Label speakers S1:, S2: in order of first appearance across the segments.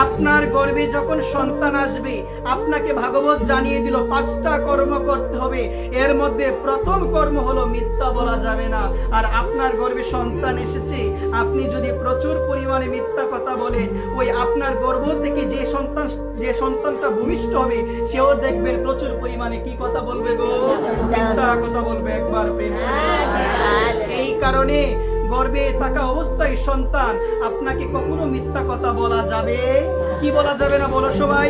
S1: আপনার গর্ভে যখন সন্তান আসবে আপনাকে ভাগবত জানিয়ে দিল 5টা কর্ম করতে হবে। এর মধ্যে প্রথম কর্ম হলো মিথ্যা বলা যাবে না। আর আপনার গর্ভে সন্তান এসেছে, আপনি যদি প্রচুর পরিমাণে মিথ্যা কথা বলেন, ওই আপনার গর্ভ থেকে যে সন্তানটা ভূমিষ্ঠ হবে সেও দেখবেন প্রচুর পরিমাণে কি কথা বলবে গো, মিথ্যা কথা বলবে। একবার প্রেম। এই কারণে গর্ভে থাকা অবস্থায় সন্তান আপনাকে কখনো মিথ্যা কথা বলা যাবে কি বলা যাবে না, বলো সবাই,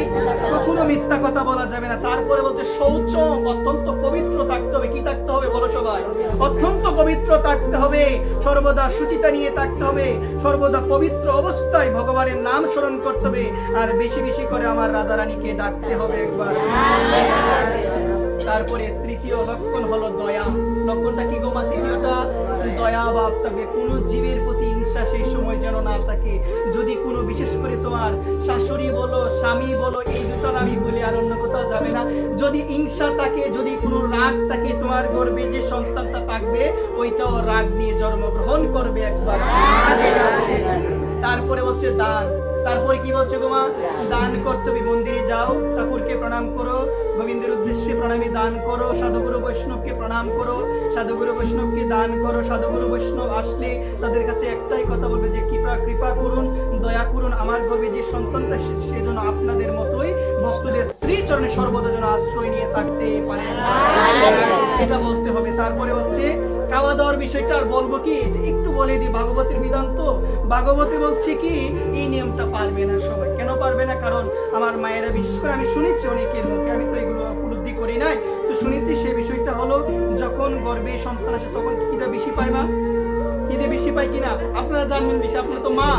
S1: কখনো মিথ্যা কথা বলা যাবে না। তারপরে বলছে শৌচ অত্যন্ত পবিত্র থাকতে হবে। কি থাকতে হবে বলো সবাই, অত্যন্ত পবিত্র থাকতে হবে, সর্বদা শুচিতা নিয়ে থাকতে হবে, সর্বদা পবিত্র অবস্থায় ভগবানের নাম স্মরণ করতে হবে, আর বেশি বেশি করে আমার রাধারানীকে ডাকতে হবে একবার। তারপরে তৃতীয় লক্ষণ হলো দয়া। লক্ষণটা কি গো মা? তৃতীয়টা দয়া ভাব থাকবে। কোনো জীবের প্রতি হিংসা সেই সময় যেন না থাকে। যদি কোনো বিশেষ করে তোমার শাশুড়ি বলো, স্বামী বলো, এই দুটো আমি বলি, আর অন্য কোথাও যাবে না। যদি হিংসা থাকে, যদি কোনো রাগ থাকে, তোমার গর্ভে যে সন্তানটা থাকবে ওইটাও রাগ নিয়ে জন্মগ্রহণ করবে একবার। তারপরে হচ্ছে দান। তারপরে কি বলছে গো মা? দান করতে হবে। মন্দিরে যাও, ঠাকুরকে প্রণাম করো, গোবিন্দের উদ্দেশ্যে প্রণামী দান করো, সাধুগুরু বৈষ্ণবকে প্রণাম করো, সাধুগুরু বৈষ্ণবকে দান করো। সাধুগুরু বৈষ্ণব আসলে তাদের কাছে একটাই কথা বলবে যে কৃপা করুন, দয়া করুন, আমার গর্ভে যে সন্তানটা সেজন্য আপনাদের মতোই ভক্তদের শ্রীচরণে সর্বদা যেন আশ্রয় নিয়ে থাকতে পারে, এটা বলতে হবে। তারপরে হচ্ছে খাওয়া দাওয়ার বিষয়টা আর বলবো কি, একটু বলে দিই, ভাগবতের বিধান তো। ভাগবতে বলছে কি এই নিয়মটা পারবে না সবাই। কেন পারবে না? কারণ আমার মায়েরা, বিশেষ করে আমি শুনেছি অনেকের মুখে, আমি তো এগুলো উপলব্ধি করি নাই, তো শুনেছি সেই বিষয়টা হলো যখন গর্ভে সন্তান আসে তখন খিদে বেশি পায় না? খিদে বেশি পায় কিনা আপনারা জানবেন বেশি, আপনারা তো মা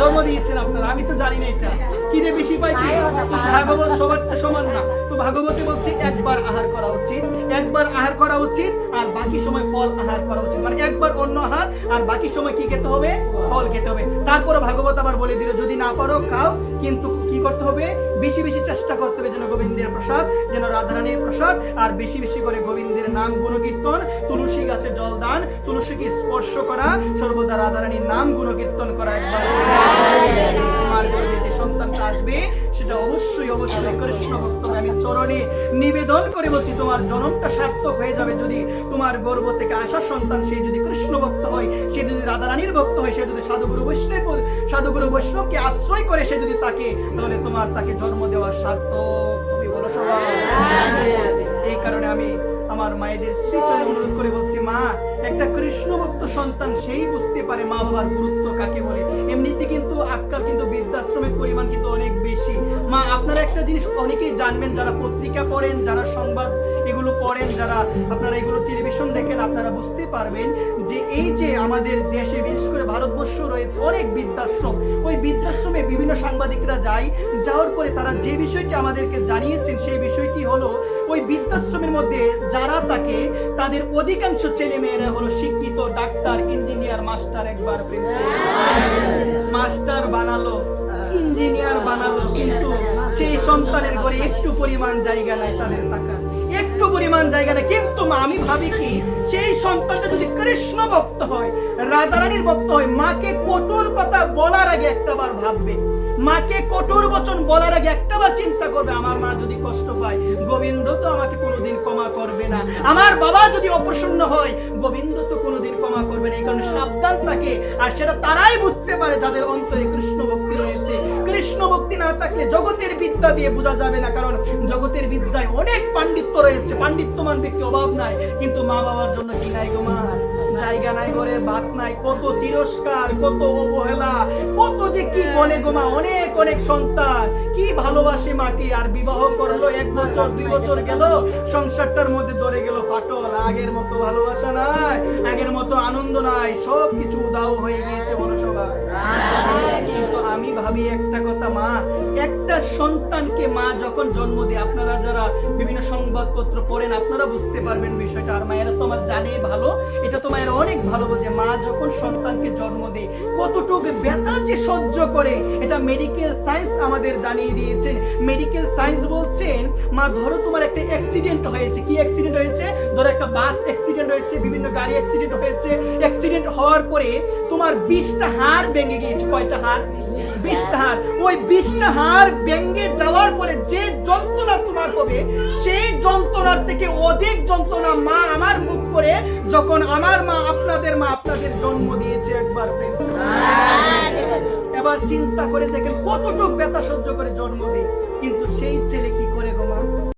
S1: জন্ম দিয়েছেন আপনারা, আমি তো জানি না এটা। খিদে বেশি পায় কি? ভাগবত সবারটা সমান না। তো ভাগবতে বলছে একবার আহার করা উচিত, একবার আহার করা উচিত, আর বাকি সময় ফল আহার করা উচিত। মানে একবার অন্ন আহার আর বাকি সময় কি খেতে হবে? ফল খেতে হবে। তারপরে ভাগবত আবার বলে দিল যদি না পারো খাও, কিন্তু কি করতে হবে? বেশি বেশি চেষ্টা করতে হবে যেন গোবিন্দের প্রসাদ, যেন রাধারানীর প্রসাদ, আর বেশি বেশি করে গোবিন্দের নাম গুণকীর্তন, তুলসী গাছে জল দান, তুলসীকে স্পর্শ করা, সর্বদা রাধারানীর নাম গুণকীর্তন করা। একবার তোমার গর্ভে যে সন্তানটা আসবে সেটা অবশ্যই অবশ্যই কৃষ্ণ ভক্ত। আমি চরণে নিবেদন করে বলছি তোমার জন্মটা সার্থক হয়ে যাবে যদি তোমার গর্ভ থেকে আসা সন্তান সে যদি কৃষ্ণ ভক্ত হয়, সে যদি রাধারানীর ভক্ত হয়, সে যদি সাধুগুরু বৈষ্ণবকে আশ্রয় করে সে যদি তাকে, তাহলে তোমার তাকে জন্ম দেওয়া সার্থক হবে। বলো সবাই। এই কারণে আমি আমার মায়েদের শ্রীচরণে অনুরোধ করে বলছি, মা একটা কৃষ্ণ ভক্ত সন্তান সেই বুঝতে পারে মা বাবার গুরুত্ব কাকে বলে। এমনিতে কিন্তু আজকাল কিন্তু বৃদ্ধাশ্রমের পরিমাণ কিন্তু অনেক বেশি। মা আপনারা একটা জিনিস অনেকেই জানবেন, যারা পত্রিকা পড়েন, যারা সংবাদ এগুলো পড়েন, যারা আপনারা এগুলো টেলিভিশন দেখেন, আপনারা বুঝতে পারবেন যে এই যে আমাদের দেশে বিশেষ করে ভারতবর্ষ রয়েছে অনেক বৃদ্ধাশ্রম। ওই বৃদ্ধাশ্রমে বিভিন্ন সাংবাদিকরা যাওয়ার পরে তারা যে বিষয়টি আমাদেরকে জানিয়েছেন সেই বিষয়টি হলো ওই বৃদ্ধাশ্রমের মধ্যে যারা থাকে তাদের অধিকাংশ ছেলে মেয়েরা হলো শিক্ষিত, ডাক্তার, ইঞ্জিনিয়ার, মাস্টার। একবার মাস্টার বানালো, ইঞ্জিনিয়ার বানালো, কিন্তু সেই সন্তানের ঘরে একটু পরিমাণ জায়গা নাই, তাদের টাকা একটু পরিমাণ জায়গা নেই। কিন্তু মা আমি ভাবি কি সেই সন্তানটা যদি কৃষ্ণ ভক্ত হয়, রাধারানীর ভক্ত হয়, মাকে কঠোর কথা বলার আগে একটাবার ভাববে, মাকে কঠোর বচন বলার আগে একটাবার চিন্তা করবে আমার মা যদি কষ্ট পায় গোবিন্দ তো আমাকে কোনোদিন ক্ষমা করবে না, আমার বাবা যদি অপ্রসন্ন হয় গোবিন্দ তো কোনোদিন ক্ষমা করবে না। এই কারণে সাবধান থাকে। আর সেটা তারাই বুঝতে পারে যাদের অন্তরে কৃষ্ণ ভক্তি রয়েছে। কৃষ্ণ ভক্তি না থাকলে জগতের বিদ্যা দিয়ে বোঝা যাবে না, কারণ জগতের বিদ্যায় অনেক পাণ্ডিত্য রয়েছে, পাণ্ডিত্যমান ব্যক্তি অভাব নাই, কিন্তু মা বাবার জন্য কি নাই গো মা? জায়গা নাই, ঘরে ভাত নাই, কত তিরস্কার, কত অবহেলা, কত যে কি বলে গো মা। অনেক অনেক সন্তান কি ভালোবাসে মাকে, আর বিবাহ করলো 1 বছর 2 বছর গেল, সংসারটার মধ্যে ধরে গেল ফাটল। আগের মতো ভালোবাসা নাই, আগের মতো আনন্দ নাই, সব কিছু উদাও হয়ে গিয়েছে। বলো সবাই। কিন্তু আমি ভাবি একটা কথা, মা একটা সন্তানকে মা যখন জন্ম দেয়, আপনারা যারা বিভিন্ন সংবাদপত্র পড়েন আপনারা বুঝতে পারবেন বিষয়টা। আর মায়েরা তো আমার জানে ভালো, এটা তো মায়েরা অনেক ভালো বোঝে। মা যখন সন্তানকে জন্ম দেয় কতটুকু ব্যথা যে সহ্য করে, এটা মেডিকেল সায়েন্স আমাদের জানিয়ে দিয়েছেন। মেডিকেল সায়েন্স বলছেন মা ধরো তোমার একটা অ্যাক্সিডেন্ট হয়েছে, কি অ্যাক্সিডেন্ট হয়েছে? ধরো একটা বাস অ্যাক্সিডেন্ট হয়েছে, বিভিন্ন গাড়ি অ্যাক্সিডেন্ট হয়েছে। অ্যাক্সিডেন্ট হওয়ার পরে তোমার 20টা হাড় ভেঙে গিয়েছে। কয়টা হাড়? বিশটা হাড়, ওই বিশটা হাড় ভেঙে যাওয়ার পরে যে যন্ত্রণা তোমার হবে, সেই যন্ত্রণার থেকে অধিক যন্ত্রণা মা আমার মুখ করে যখন আমার মা আপনাদের জন্ম দিয়েছে। একবার প্রেম এবার চিন্তা করে দেখেন কতটুকু ব্যথা সহ্য করে জন্ম দেয়, কিন্তু সেই ছেলে কি করে গো মা?